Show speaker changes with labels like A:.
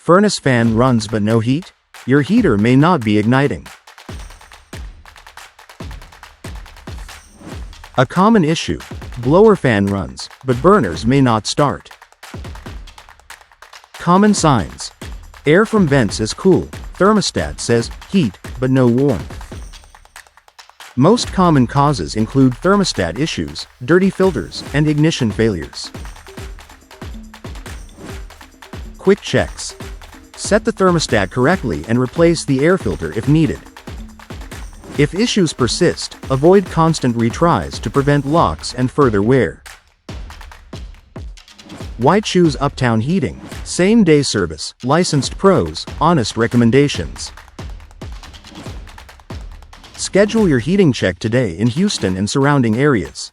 A: Furnace fan runs but no heat? Your heater may not be igniting. A common issue: blower fan runs, but burners may not start. Common signs: air from vents is cool, thermostat says heat, but no warmth. Most common causes include thermostat issues, dirty filters, and ignition failures. Quick checks: set the thermostat correctly and replace the air filter if needed. If issues persist, avoid constant retries to prevent locks and further wear. Why choose Uptown Heating? Same-day service, licensed pros, honest recommendations. Schedule your heating check today in Houston and surrounding areas.